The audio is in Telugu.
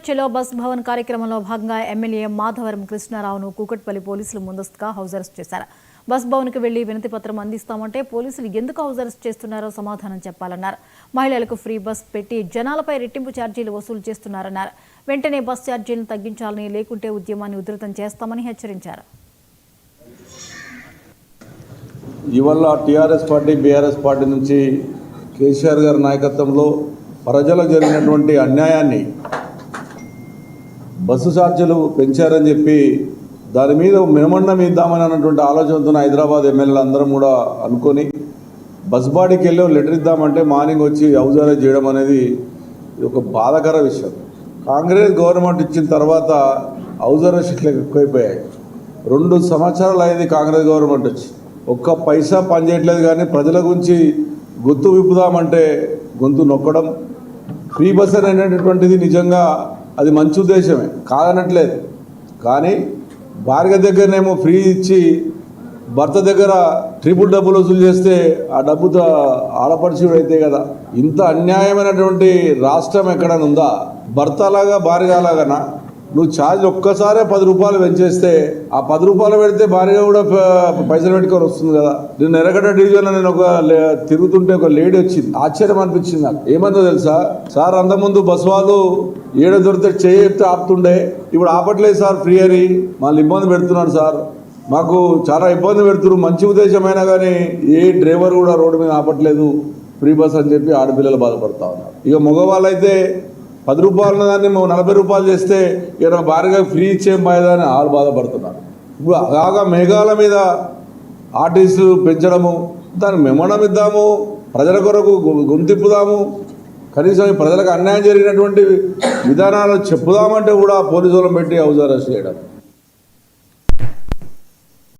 చలో బస్ భవన్ కార్యక్రమంలో భాగంగా ఎమ్మెల్యే మాధవరం కృష్ణారావును కూకట్పల్లి పోలీసులు ముందస్తుగా హౌస్ అరెస్ట్ చేశారు. బస్ భవన్కు వెళ్లి వినతి పత్రం అందిస్తామంటే పోలీసులు ఎందుకు హౌస్ అరెస్ట్ చేస్తున్నారో సమాధానం చెప్పాలన్నారు. మహిళలకు ఫ్రీ బస్ పెట్టి జనాలపై రెట్టింపు ఛార్జీలు వసూలు చేస్తున్నారన్నారు. వెంటనే బస్ ఛార్జీలను తగ్గించాలని, లేకుంటే ఉద్యమాన్ని ఉధృతం చేస్తామని హెచ్చరించారు. ఇవాళ టీఆర్ఎస్ పార్టీ బీఆర్ఎస్ పార్టీ నుంచి కేసీఆర్ గారి నాయకత్వంలో ప్రజలకు జరిగినటువంటి అన్యాయాన్ని బస్సు ఛార్జీలు పెంచారని చెప్పి దాని మీద మినమండం ఇద్దామని అన్నటువంటి ఆలోచనతో హైదరాబాద్ ఎమ్మెల్యేలు అందరం కూడా అనుకొని బస్ బాడీకి వెళ్ళి లెటర్ ఇద్దామంటే మార్నింగ్ వచ్చి హౌస్ అరెస్ట్ చేయడం అనేది ఒక బాధాకర విషయం. కాంగ్రెస్ గవర్నమెంట్ ఇచ్చిన తర్వాత హౌస్ అరెస్ట్లు ఎక్కువైపోయాయి. 2 సంవత్సరాలు అయింది కాంగ్రెస్ గవర్నమెంట్ వచ్చి, ఒక్క పైసా పనిచేయట్లేదు. కానీ ప్రజల గురించి గొంతు విప్పుదామంటే గొంతు నొక్కడం. ఫ్రీ బస్ అనేటటువంటిది నిజంగా అది మంచి ఉద్దేశమే, కాదనట్లేదు. కానీ భార్య దగ్గరనేమో ఫ్రీ ఇచ్చి భర్త దగ్గర ట్రిపుల్ డబ్బులు వసూలు చేస్తే ఆ డబ్బుతో ఆడపడుచుడు అయితే కదా. ఇంత అన్యాయమైనటువంటి రాష్ట్రం ఎక్కడైనా ఉందా? భర్త అలాగా భార్య అలాగనా? నువ్వు ఛార్జ్ ఒక్కసారే 10 రూపాయలు పెంచేస్తే ఆ 10 రూపాయలు పెడితే భార్యగా కూడా పైసలు పెట్టుకొని వస్తుంది కదా. నేను ఎర్రగడ్డ డివిజన్లో నేను తిరుగుతుంటే ఒక లేడీ వచ్చింది, ఆశ్చర్యం అనిపించింది నాకు. ఏమందో తెలుసా సార్, అంతకుముందు బస్ వాళ్ళు ఏడ దొరికితే చెప్తే ఆపుతుండే, ఇప్పుడు ఆపట్లేదు సార్ ఫ్రీ అని మళ్ళీ ఇబ్బంది పెడుతున్నాడు సార్, మాకు చాలా ఇబ్బంది పెడుతున్నారు. మంచి ఉద్దేశమైనా కానీ ఏ డ్రైవర్ కూడా రోడ్డు మీద ఆపట్లేదు ఫ్రీ బస్ అని చెప్పి ఆడపిల్లలు బాధపడతా ఉన్నారు. ఇక మగవాళ్ళు అయితే 10 రూపాయలు దాన్ని 40 రూపాయలు చేస్తే ఇక భారీగా ఫ్రీ ఇచ్చేం బాయదని వాళ్ళు బాధపడుతున్నారు. ఇప్పుడు అలాగా మేఘాల మీద ఆర్టీసీ పెంచడము, దాన్ని మెమణం ఇద్దాము, ప్రజల కొరకు గొంతిప్పుదాము, కనీసం ప్రజలకు అన్యాయం జరిగినటువంటి విధానాలు చెప్పుదామంటే కూడా పోలీసులను పెట్టి హౌస్ అరెస్ట్ చేయడం.